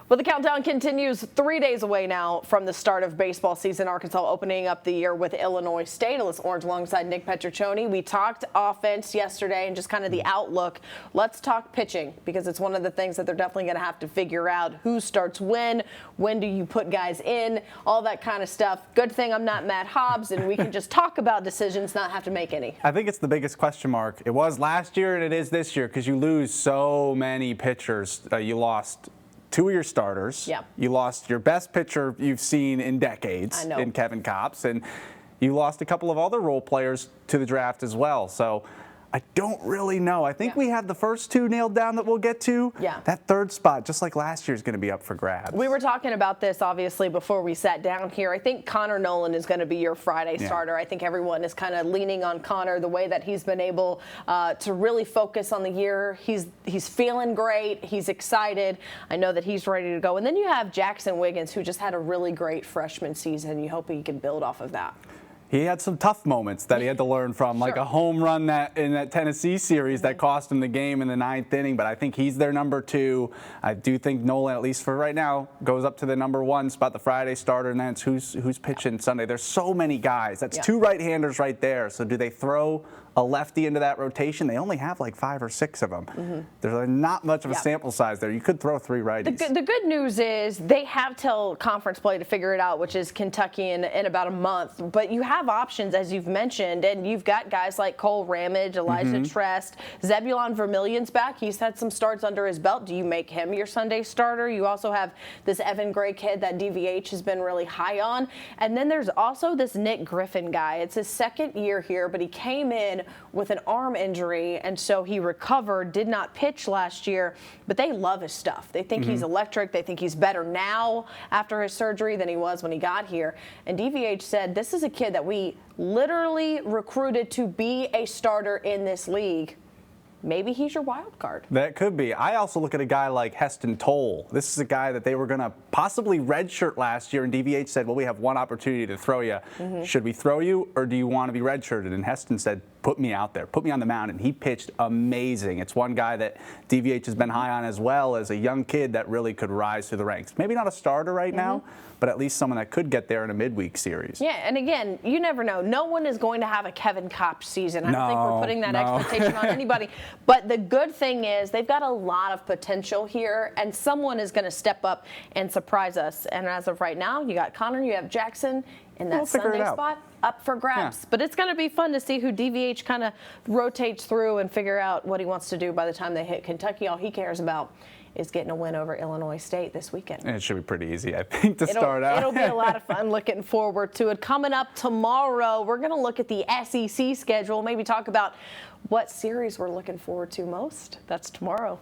Well, the countdown continues 3 days away now from the start of baseball season. Arkansas opening up the year with Illinois State. Alyssa Orange alongside Nick Petraccione. We talked offense yesterday and just kind of the outlook. Let's talk pitching because it's one of the things that they're definitely going to have to figure out. Who starts when do you put guys in, all that kind of stuff. Good thing I'm not Matt Hobbs and we can just talk about decisions, not have to make any. I think it's the biggest question mark. It was last year and it is this year because you lose so many pitchers. You lost 2 of your starters. Yeah. You lost your best pitcher you've seen in decades in Kevin Kopps, and you lost a couple of other role players to the draft as well. So I don't really know. I think we have the first two nailed down that we'll get to. Yeah. That third spot, just like last year, is going to be up for grabs. We were talking about this, obviously, before we sat down here. I think Connor Nolan is going to be your Friday starter. I think everyone is kind of leaning on Connor, the way that he's been able to really focus on the year. He's feeling great. He's excited. I know that he's ready to go. And then you have Jackson Wiggins, who just had a really great freshman season. You hope he can build off of that. He had some tough moments that he had to learn from, like a home run in that Tennessee series that cost him the game in the 9th inning. But I think he's their number 2. I do think Nolan, at least for right now, goes up to the number 1 spot, the Friday starter, and then it's who's pitching Sunday. There's so many guys. That's 2 right-handers right there. So do they throw a lefty into that rotation? They only have like 5 or 6 of them. There's not much of a sample size there. You could throw 3 righties. The good news is they have till conference play to figure it out, which is Kentucky in about a month. But you have options, as you've mentioned, and you've got guys like Cole Ramage, Elijah Trest, Zebulon Vermillion's back. He's had some starts under his belt. Do you make him your Sunday starter? You also have this Evan Gray kid that DVH has been really high on. And then there's also this Nick Griffin guy. It's his 2nd year here, but he came in with an arm injury, and so he recovered, did not pitch last year, but they love his stuff. They think he's electric. They think he's better now after his surgery than he was when he got here. And DVH said, this is a kid that we literally recruited to be a starter in this league. Maybe he's your wild card. That could be. I also look at a guy like Heston Toll. This is a guy that they were going to possibly redshirt last year, and DVH said, well, we have one opportunity to throw you. Should we throw you, or do you want to be redshirted? And Heston said, put me out there. Put me on the mound. And he pitched amazing. It's one guy that DVH has been high on as well as a young kid that really could rise through the ranks. Maybe not a starter right now, but at least someone that could get there in a midweek series. Yeah, and again, you never know. No one is going to have a Kevin Kopps season. I don't think we're putting that expectation on anybody. But the good thing is they've got a lot of potential here, and someone is going to step up and surprise us. And as of right now, you got Connor, you have Jackson in that Sunday spot up for grabs. But it's going to be fun to see who DVH kind of rotates through and figure out what he wants to do by the time they hit Kentucky. All he cares about is getting a win over Illinois State this weekend. And it should be pretty easy, I think, to start out. It'll be a lot of fun. Looking forward to it. Coming up tomorrow, we're going to look at the SEC schedule, maybe talk about what series we're looking forward to most. That's tomorrow.